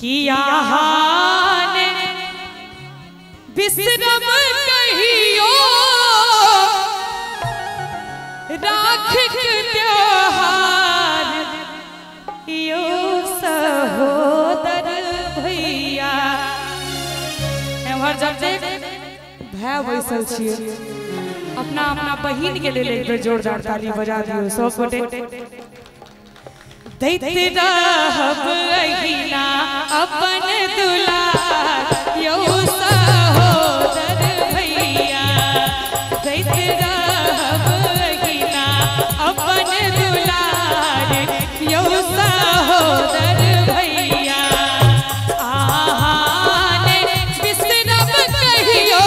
किया विश्रम कहियो राख त्योहार यो सहोदर भैया एमहर जब देख भाई बैसल छिए अपना अपना बहिन के लेल एक बेर जोरदार ताली बजा दियो सब गोटे दैते रहब अहिना अपन दुलार यो सहोदर भैया दैते रहब अहिना अपन दुलार यो सहोदर भैया आहाने विश्रम कहियो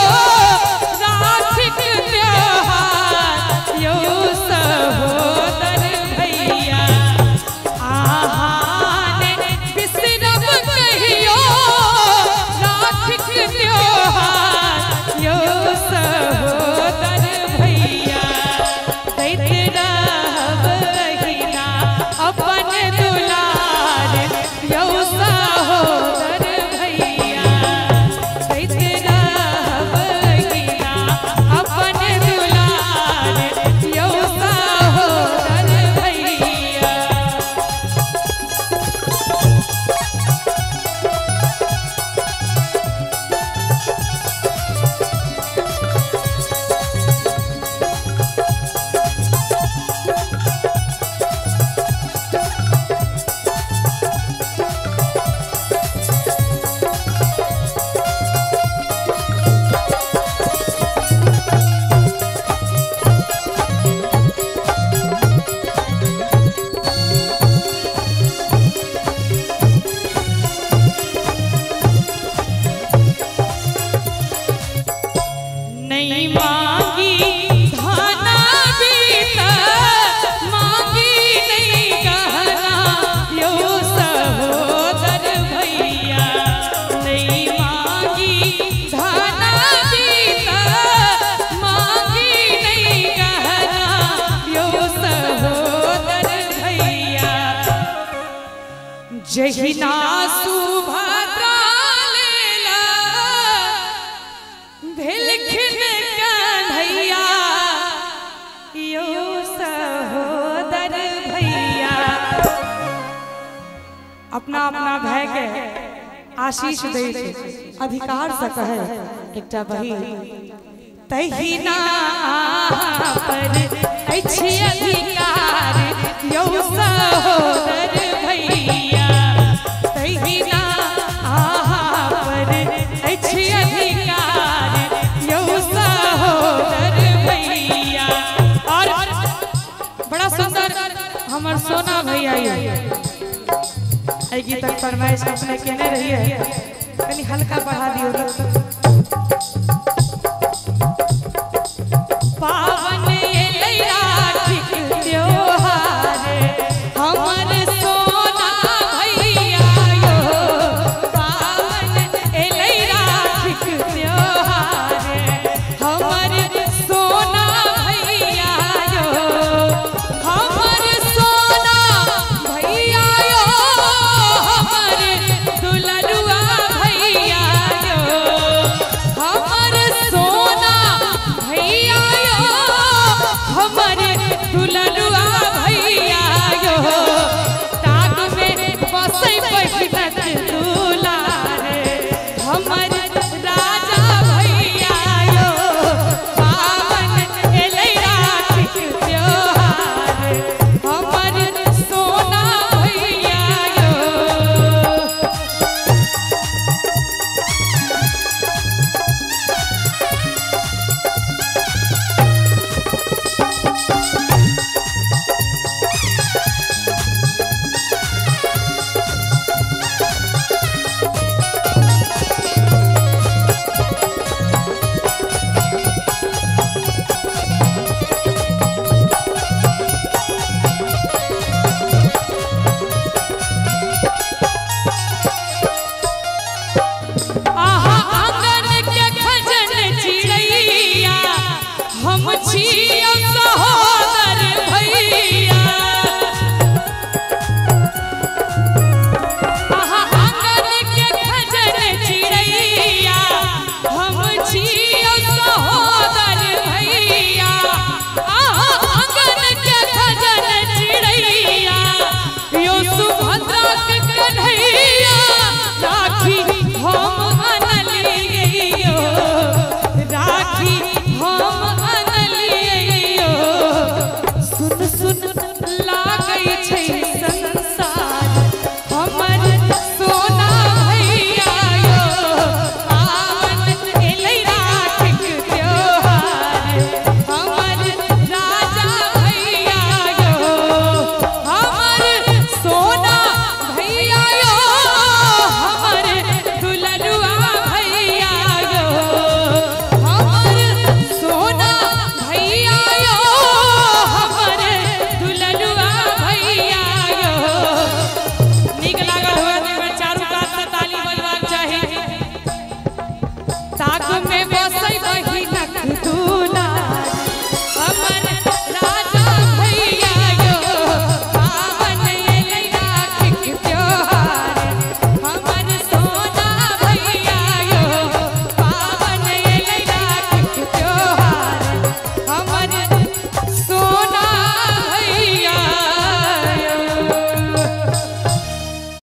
राख त्योहार यो सहोदर भैया आहाने विश्रम कहियो राख त्योहार यो सहोदर भैया दैते रहब अहिना अपन दुलार यो सहोदर भैया दैते रहब अहिना अपन दुलार यो सहोदर भैया। नहीं मांगी धना बीता मांगी नहीं गहना यो सहोदर भैया नहीं मांगी धना बीता मांगी नहीं गहना यो सहोदर भैया जहिना सुभद्रा लेला भिलखिन कन्हैया यो सहोदर भैया अपना अपना भाई के आशीष दे अधिकार से कहे एकटा बहिन तहिना पर अछि अधिकार यो सहोदर भैया तहिना पर अछि अधिकार यो सहोदर भैया। और बड़ा सुंदर हमर सोना भैया आई गीत फरमाइश अपने केने रहिए कनी हल्का बढ़ा दियो।